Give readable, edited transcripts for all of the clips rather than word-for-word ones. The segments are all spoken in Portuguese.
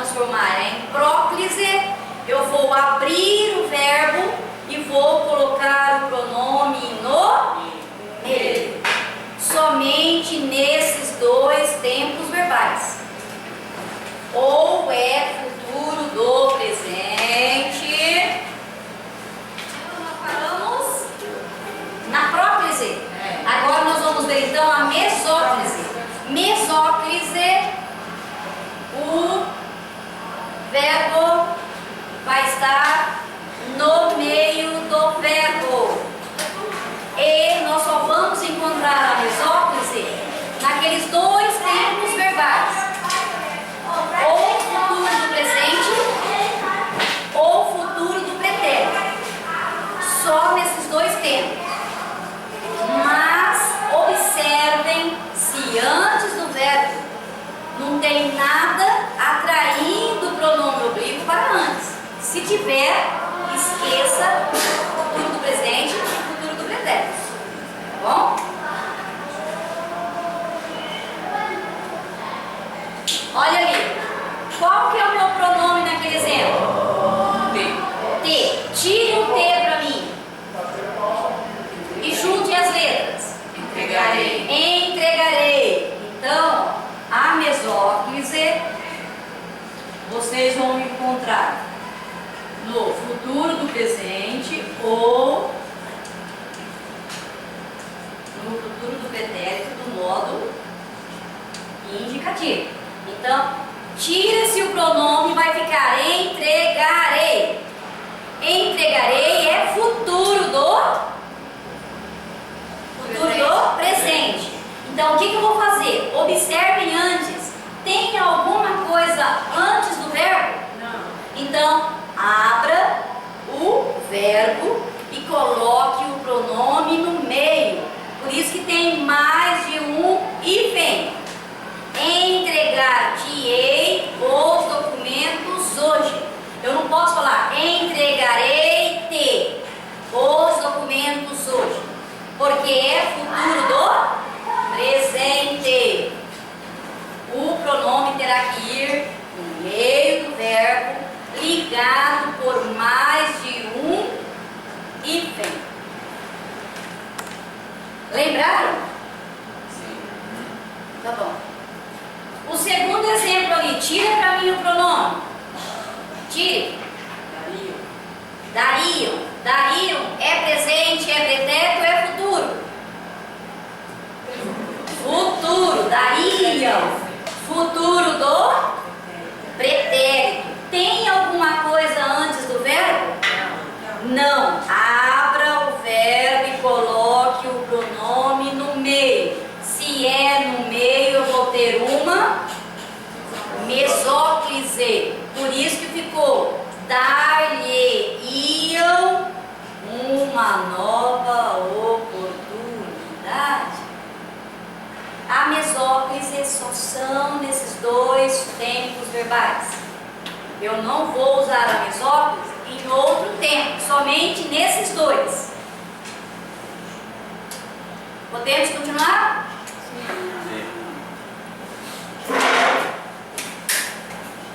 transformar em próclise, eu vou abrir o verbo e vou colocar o pronome no meio. Somente nesses dois tempos verbais. Ou é futuro do presente. Nós paramos na próclise. Agora nós vamos ver então a mesóclise. Mesóclise, o verbo vai estar no meio do verbo. E nós só vamos encontrar a mesóclise naqueles dois tempos verbais. Ou futuro do presente, ou futuro do pretérito. Só nesses dois tempos. Mas observem se antes do verbo não tem nada atraindo o pronome oblíquo para antes. Se tiver, esqueça o futuro do presente e o futuro do pretérito. Tá bom? Olha ali. Qual que é o meu pronome naquele exemplo? T. Tire um T para mim. E junte as letras. Entregarei. Entregarei. Então, a mesóclise vocês vão encontrar no futuro do presente ou no futuro do pretérito do modo indicativo. Então, tira-se o pronome e vai ficar entregarei. Entregarei é futuro do presente. Então, o que eu vou fazer? Observem antes. Tem alguma coisa antes do verbo? Não. Então, abra o verbo e coloque o pronome no meio. Por isso que tem mais de um hífen. Entregar-te-ei os documentos hoje. Eu não posso falar entregarei-te os documentos hoje, porque é futuro do presente. O pronome terá que ir no meio do verbo, ligado por mais de um hífen. Lembraram? Sim. Tá bom. O segundo exemplo ali, tira para mim o pronome. Tire. Dariam. Dariam é presente, é pretérito, é futuro. Futuro, dariam. Futuro do pretérito. Tem alguma coisa antes do verbo? Não. Abra o verbo e coloque o pronome no meio. Se é no meio, eu vou ter uma mesóclise. Por isso que ficou dar-lhe-iam uma nova oportunidade. A mesóclise só são nesses dois tempos verbais. Eu não vou usar a mesóclise em outro tempo, somente nesses dois. Podemos continuar?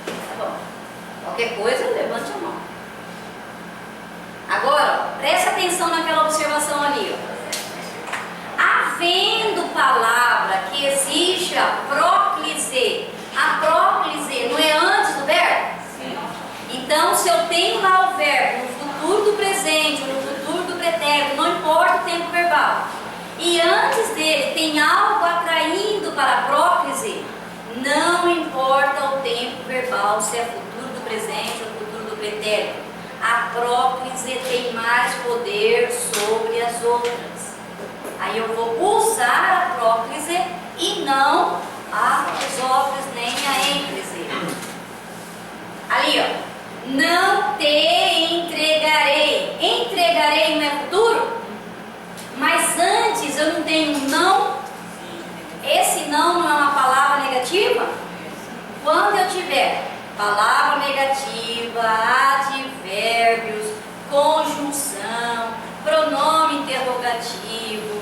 Tá bom. Qualquer coisa, levante a mão. Agora, presta atenção naquela observação ali. Ó. Havendo palavra que exige a próclise não é antes do verbo? Sim. Então, se eu tenho lá o verbo no futuro do presente ou no futuro do pretérito, não importa o tempo verbal, e antes dele tem algo atraindo para a próclise, não importa o tempo verbal, se é futuro do presente ou futuro do pretérito, a próclise tem mais poder sobre as outras. Aí eu vou usar a próclise e não a mesóclise nem a ênclise. Ali, ó. Não te entregarei. Entregarei não é futuro? Mas antes eu não tenho um não. Esse não é uma palavra negativa? Quando eu tiver palavra negativa, advérbios, conjunção, pronome interrogativo,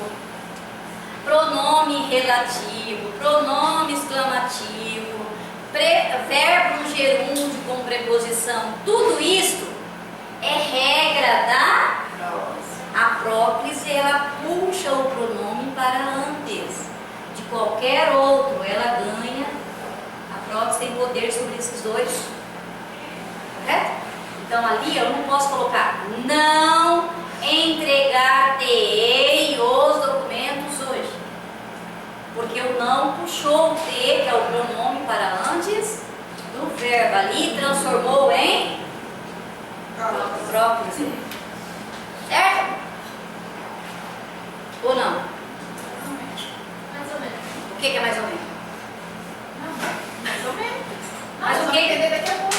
pronome relativo, pronome exclamativo, verbo no gerúndio, poder sobre esses dois. Correto? Então ali eu não posso colocar não entregar-te-ei os documentos hoje. Porque o não puxou o T, que é o pronome para antes do verbo. Ali transformou em próprio. Certo? Ou não? Mais ou menos. O que é mais ou menos? Mais ou menos. Mas o que? Entender daqui a pouco.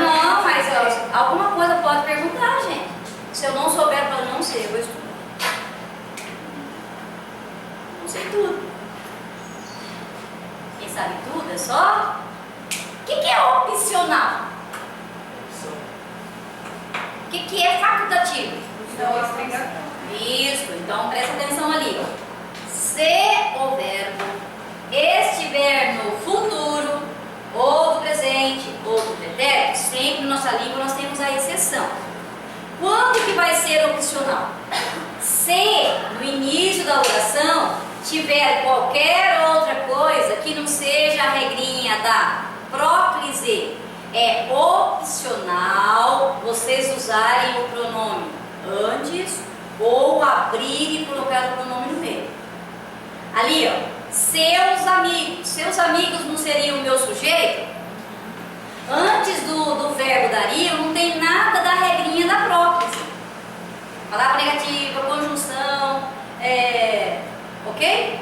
Não, mas ó, alguma coisa pode perguntar, gente. Se eu não souber, para não sei, eu vou estudar. Não sei tudo. Quem sabe tudo é só. O que é opcional? O que é facultativo? Isso, então presta atenção ali. Se o verbo estiver no futuro, ou do presente, ou do pretérito, sempre na nossa língua nós temos a exceção. Quando que vai ser opcional? Se no início da oração tiver qualquer outra coisa que não seja a regrinha da próclise, é opcional vocês usarem o pronome antes ou abrir e colocar o pronome no meio. Ali, ó, seus amigos. Seus amigos não seriam o meu sujeito? Antes do verbo daria, não tem nada da regrinha da próclise. Palavra negativa, conjunção, ok?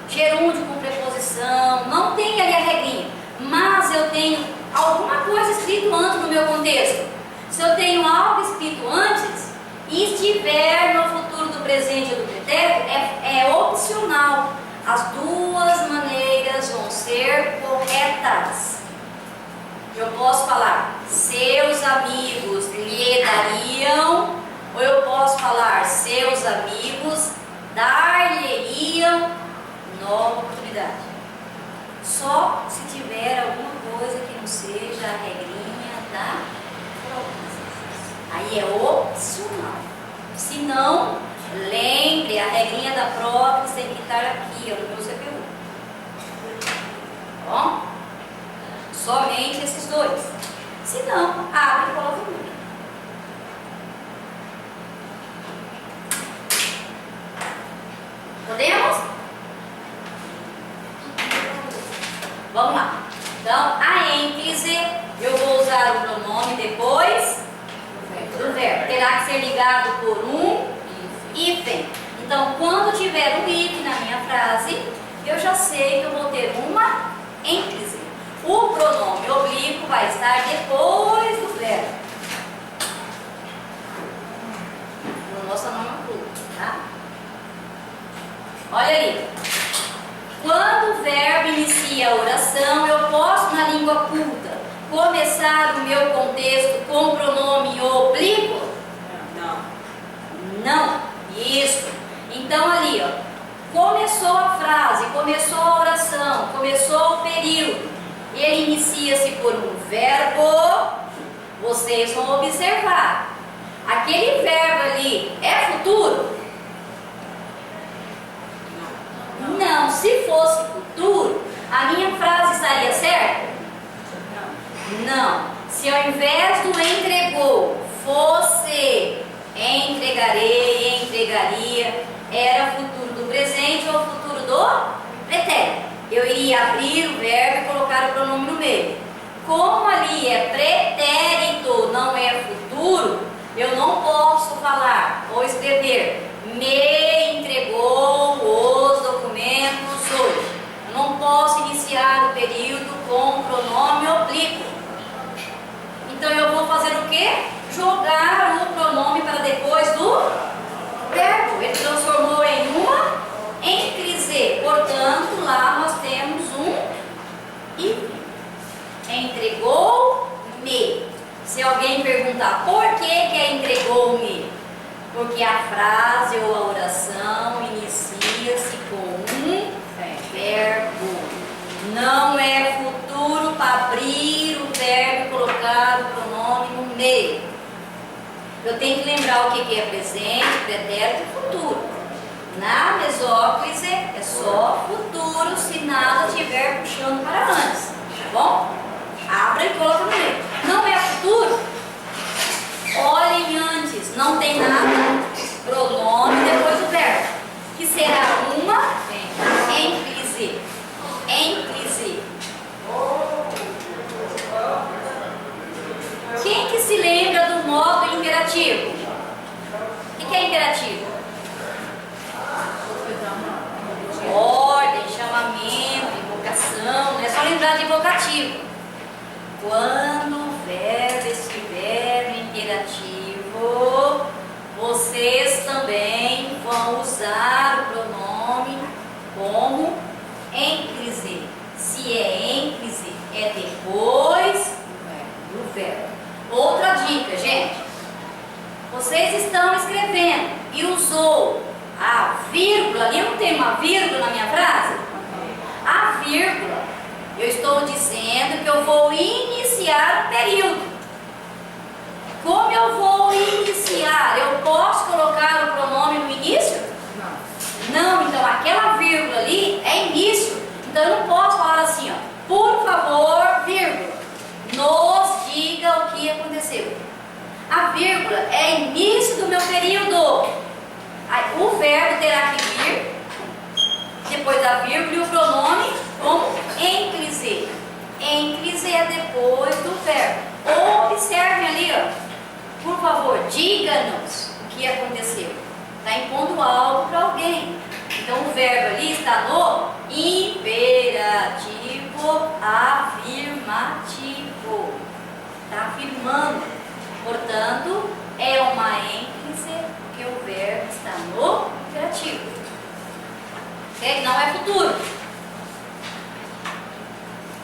Gerúndio com preposição, não tem ali a regrinha. Mas eu tenho alguma coisa escrito antes no meu contexto. Se eu tenho algo escrito antes e estiver no futuro do presente ou do pretérito, é opcional. As duas maneiras vão ser corretas. Eu posso falar, seus amigos lhe dariam, ou eu posso falar, seus amigos dar-lhe-iam nova oportunidade. Só se tiver alguma coisa que não seja a regrinha da própria. Aí é opcional. Se não, lembre, a regrinha da própria tem que estar aqui, ó, no meu CPU. Tá bom? Somente esses dois. Se não, abre e coloca no meio. Podemos? Vamos lá. Então, a ênclise, eu vou usar o pronome depois do verbo. Terá que ser ligado por um hífen. Então, quando tiver um hífen na minha frase, eu já sei que eu vou ter uma ênclise. O pronome oblíquo vai estar depois do verbo. No nosso nome culto, tá? Olha ali. Quando o verbo inicia a oração, eu posso, na língua culta, começar o meu contexto com o pronome oblíquo? Não. Não. Isso. Então ali, ó, começou a frase, começou a oração, começou o período. Ele inicia-se por um verbo. Vocês vão observar. Aquele verbo ali é futuro? Não. Se fosse futuro, a minha frase estaria certa? Não. Se ao invés do entregou fosse entregarei, entregaria, era futuro do presente ou futuro do pretérito. Eu iria abrir o verbo e colocar o pronome no meio. Como ali é pretérito, não é futuro, eu não posso falar ou escrever me entregou os documentos hoje. Eu não posso iniciar o período com o pronome oblíquo. Então eu vou fazer o quê? Jogar o pronome para depois do verbo. Ele transformou em uma ênclise. Portanto, lá nós temos um hífen. Entregou-me. Se alguém perguntar por que é entregou-me, porque a frase ou a oração inicia-se com um verbo. Não é futuro para abrir o verbo e colocar o pronome no meio. Eu tenho que lembrar o que é presente, pretérito e futuro. Na mesóclise é só futuro se nada estiver puxando para antes. bom? Abra e coloca no meio. Não é futuro? Olhem antes, não tem nada, pronome depois do verbo, que será uma ênclise. Ênclise. Quem que se lembra do modo imperativo? O que é imperativo? Ordem, chamamento, invocação, não é só lembrar de invocativo. Quando o verbo estiver no imperativo, vocês também vão usar o pronome como ênclise. Se é ênclise, é depois do verbo. Outra dica, gente. Vocês estão escrevendo e usou a vírgula, ali não tem uma vírgula na minha frase? A vírgula, eu estou dizendo que eu vou iniciar o período. Como eu vou iniciar? Eu posso colocar o pronome no início? Não, então aquela vírgula ali é início. Então eu não posso falar assim, ó, por favor, vírgula, nos diga o que aconteceu. A vírgula é início do meu período. Aí, o verbo terá que vir depois da vírgula e o pronome como ênclise. Ênclise é depois do verbo. Observem ali, ó. Por favor, diga-nos o que aconteceu. Está impondo algo para alguém. Então o verbo ali está no imperativo afirmativo. Está afirmando. Portanto, é uma ênclise porque o verbo está no imperativo. Okay? Não é futuro.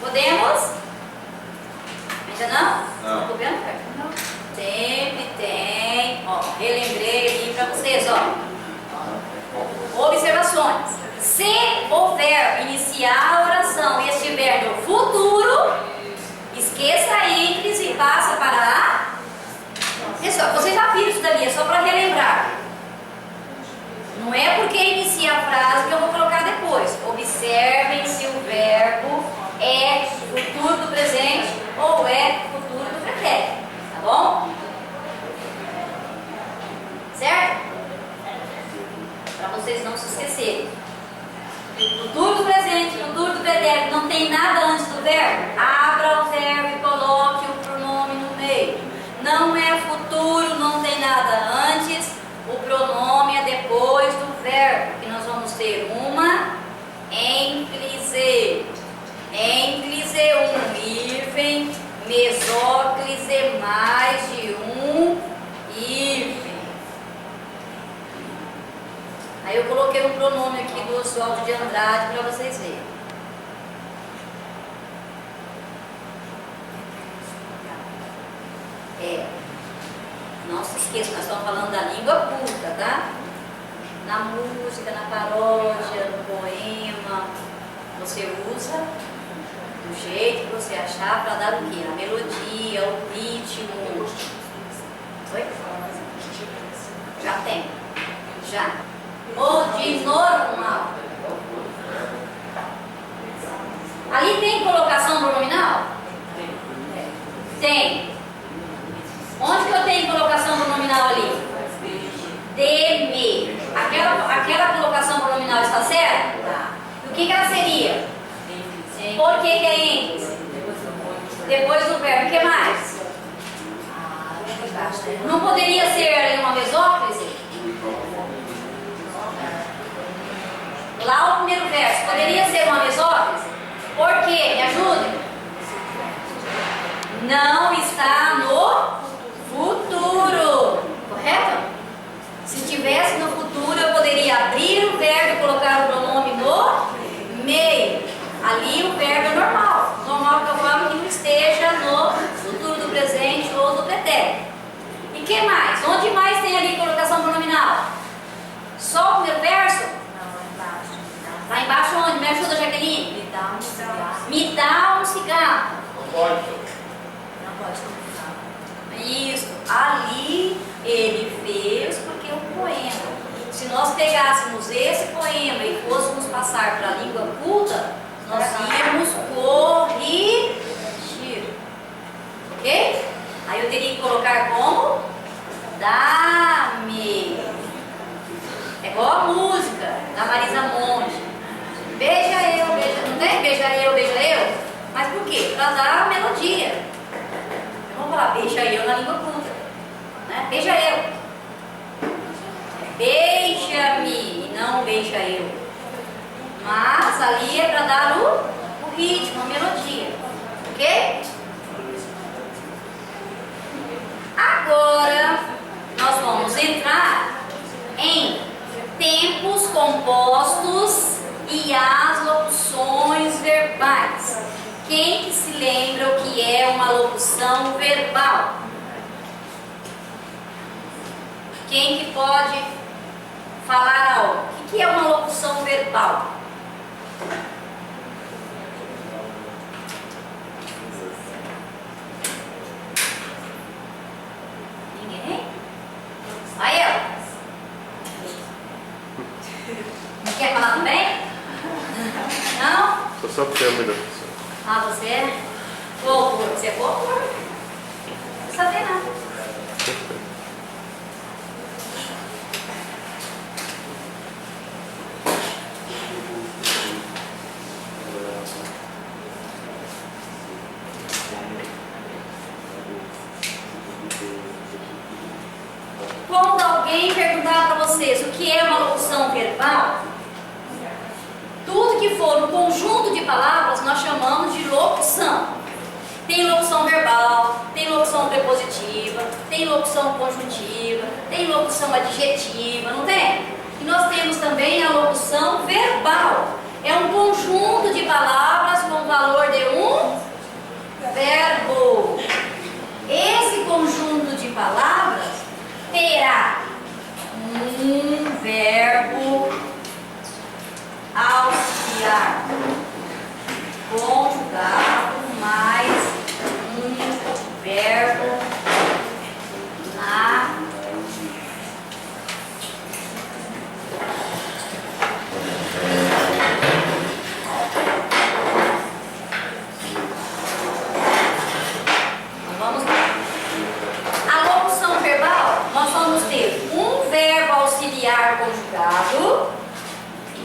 Podemos? Ainda não? Não. Estou vendo? Não. Sempre tem. Ó, relembrei ali para vocês, ó. Observações. Se o verbo iniciar a oração e estiver no futuro, esqueça a ênclise e passa para a... Pessoal, vocês já viram isso dali, é só para relembrar. Não é porque inicia a frase que eu vou colocar depois. Observem se o verbo é futuro do presente ou é futuro do pretérito. Tá bom? Certo? Para vocês não se esquecerem. Futuro do presente, futuro do pretérito, não tem nada antes do verbo. Abra o verbo e coloque o pronome no meio. Não é futuro, não tem nada antes. O pronome é depois do verbo, que nós vamos ter uma ênclise. Ênclise, um hífen, mesóclise, mais de um hífen. Aí eu coloquei um pronome aqui do Oswaldo de Andrade para vocês verem. Não se esqueça, nós estamos falando da língua culta, tá? Na música, na paródia, no poema, você usa do jeito que você achar para dar o quê? A melodia, o ritmo. Oi? Já tem. Já. Ou de normal. Ali tem colocação pronominal? Tem. Onde que eu tenho colocação pronominal ali? De-me. Aquela colocação pronominal está certa? Tá. E o que ela seria? Por que é ênclise? Depois do verbo. O que mais? Não poderia ser uma mesóclise? Lá o primeiro verso. Poderia ser uma mesóclise? Por quê? Me ajudem. Não está no futuro, correto? Se tivesse no futuro, eu poderia abrir o verbo e colocar o pronome no meio. Ali o verbo é normal. Normal que eu falo que não esteja no futuro do presente ou do pretérito. E que mais? Onde mais tem ali colocação pronominal? Só o primeiro verso? Não, lá embaixo onde? Me ajuda, Jaqueline? Me dá um cigarro. Me dá um cigarro. Não pode. Não pode. Isso, ali ele fez porque é um poema. Se nós pegássemos esse poema e fôssemos passar para a língua culta, nós íamos corrigir. teria que colocar como? Dá-me. É igual a música da Marisa Monte. Beija eu, beija. Não tem beija eu? Mas por quê? Para dar a melodia. Vamos falar beija eu na língua culta, né? Beija eu. Beija-me e não beija eu. Mas ali é para dar o ritmo, a melodia. Ok? Agora nós vamos entrar em tempos compostos e as locuções verbais. Quem que se lembra o que é uma locução verbal? Quem que pode falar algo? O que é uma locução verbal? Ninguém? Aí eu. Quer falar também? Não? Tô só porque é a melhor pessoa. Ah, você é? Você é coautor? Não sabia nada. Quando alguém perguntar para vocês o que é uma locução verbal, tudo que for um conjunto de palavras nós chamamos de locução. Tem locução verbal, tem locução prepositiva, tem locução conjuntiva, tem locução adjetiva, não tem? E nós temos também a locução verbal. É um conjunto de palavras com o valor de um verbo. Esse conjunto de palavras terá um verbo auxiliar conjugado mais um verbo na vamos lá. A locução verbal, nós vamos ter um verbo auxiliar conjugado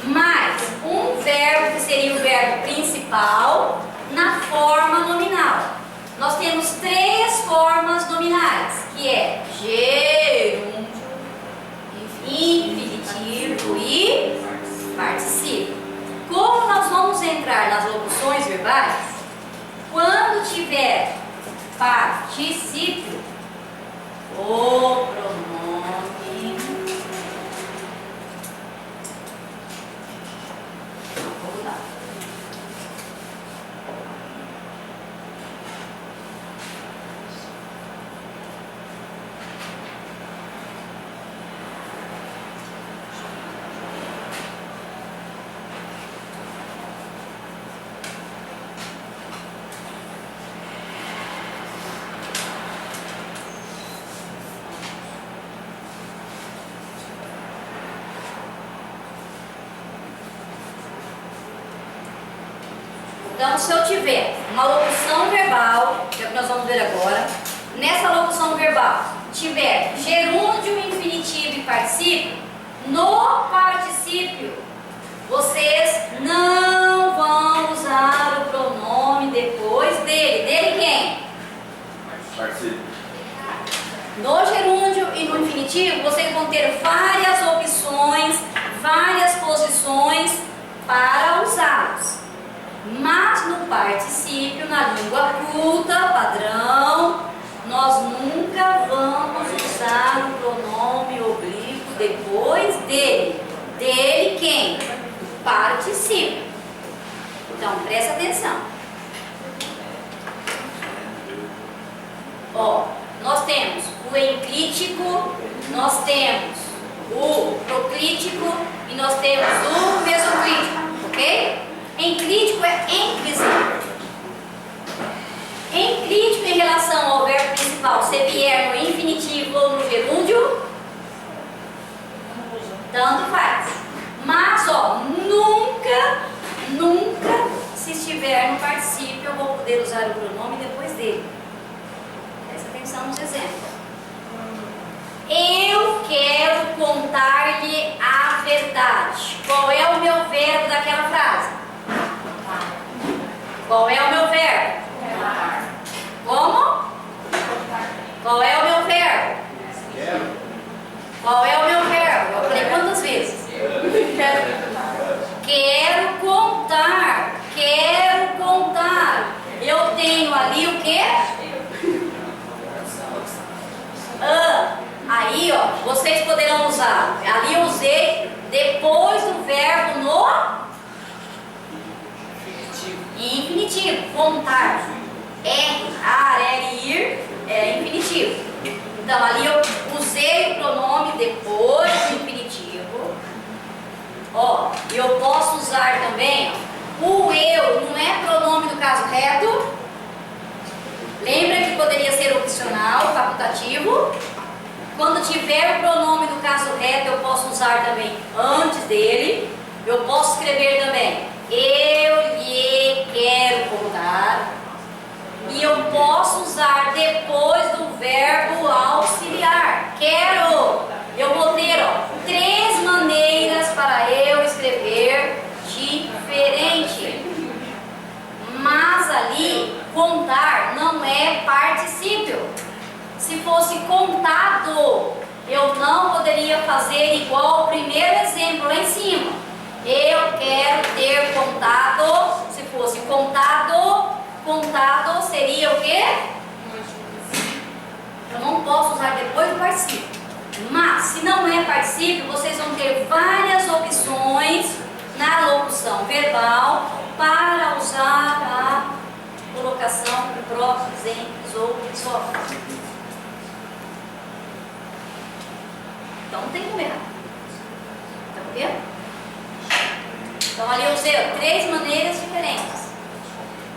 mais um verbo que seria o verbo principal na forma nominal. Nós temos três formas nominais, que é gerúndio, infinitivo e particípio. Como nós vamos entrar nas locuções verbais, quando tiver particípio, o pronome Então, se eu tiver uma locução verbal, que é o que nós vamos ver agora, nessa locução verbal tiver gerúndio, infinitivo e particípio, no particípio vocês não vão usar o pronome depois dele. Dele quem? Particípio. No gerúndio e no infinitivo vocês vão ter várias opções, várias posições para usá-los. Mas no particípio, na língua culta, padrão, nós nunca vamos usar o pronome oblíquo depois dele. Dele quem? Particípio. Então, presta atenção. Ó, nós temos o enclítico, nós temos o proclítico e nós temos o mesoclítico, ok? Enclítico é ênclise. Enclítico em relação ao verbo principal, se vier no infinitivo ou no gerúndio, tanto faz. Mas, ó, nunca, se estiver no particípio, eu vou poder usar o pronome depois dele. Presta atenção nos verdade. Qual é o meu verbo daquela frase? Qual é o meu verbo? Como? Qual é o meu verbo? Qual é o meu verbo? Eu falei quantas vezes? Quero contar. Quero contar. Eu tenho ali o quê? Aí, ó, vocês poderão usar. Ali eu usei depois do verbo no infinitivo. Contar. Ir é infinitivo. Então, ali eu usei o pronome depois do infinitivo. Ó, eu posso usar também o eu, não é pronome do caso reto. Lembra que poderia ser opcional, facultativo. Quando tiver o pronome do caso reto, eu posso usar também antes dele. Eu posso escrever também eu lhe quero contar. E eu posso usar depois do verbo auxiliar. Quero. Eu vou ter, ó, 3 maneiras para eu escrever diferente. Mas ali, contar não é particípio. Se fosse contado, eu não poderia fazer igual o primeiro exemplo lá em cima. Eu quero ter contado. Se fosse contado, contado seria o quê? Eu não posso usar depois do particípio. Mas, se não é particípio, vocês vão ter várias opções na locução verbal para usar a colocação do próprio exemplos ou sófricos. Então não tem como errar. Tá vendo? Então ali eu usei 3 maneiras diferentes.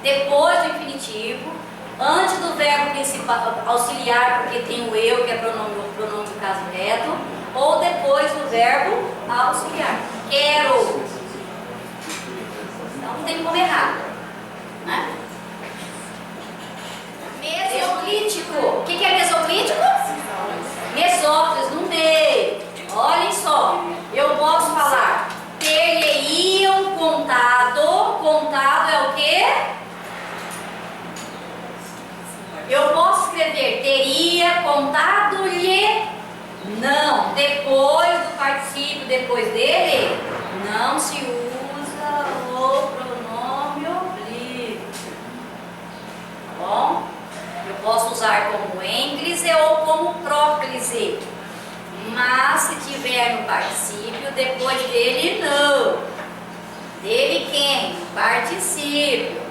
Depois do infinitivo, antes do verbo principal auxiliar, porque tem o eu, que é pronome do caso reto, ou depois do verbo auxiliar. Quero. Então não tem como errar. Né? Mesoclítico. O que é mesoclítico? Mesóclise, no meio. Olhem só. Eu posso falar ter-lhe-iam contado. Contado é o quê? Eu posso escrever teria contado-lhe. Não. Depois do particípio, depois dele, não se usa o pronome oblíquo. Tá bom? Eu posso usar como ênclise ou como próclise. Mas se tiver no particípio, depois dele não. Dele quem? Particípio.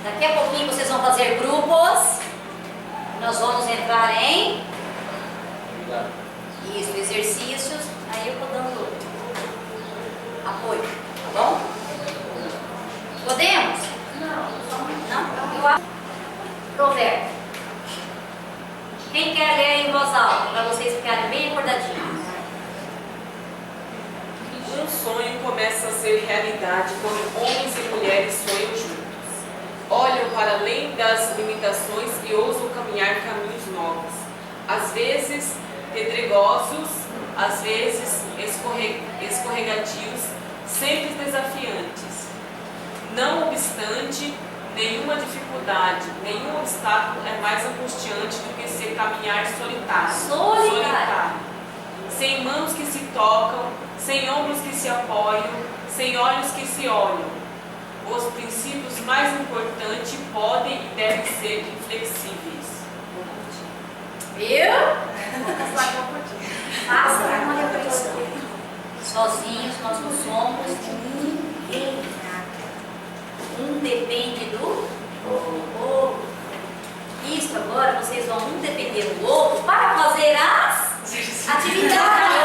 Daqui a pouquinho vocês vão fazer grupos. Nós vamos entrar em isso, exercícios. Aí eu vou dando apoio, tá bom? Podemos? Não? Eu acho. Provérbio. Quem quer ler em voz alta, para vocês ficarem bem acordadinhos? Um sonho começa a ser realidade quando homens e mulheres sonham juntos. Olham para além das limitações e ousam caminhar caminhos novos. Às vezes pedregosos, às vezes escorregadios, sempre desafiantes. Não obstante, nenhuma dificuldade, nenhum obstáculo é mais angustiante do que se caminhar solitário. Sem mãos que se tocam, sem ombros que se apoiam, sem olhos que se olham. Os princípios mais importantes podem e devem ser inflexíveis. Viu? Faça uma reflexão. Sozinhos nós não somos ninguém. Um depende do outro. Isso agora vocês vão um depender do outro para fazer as atividades.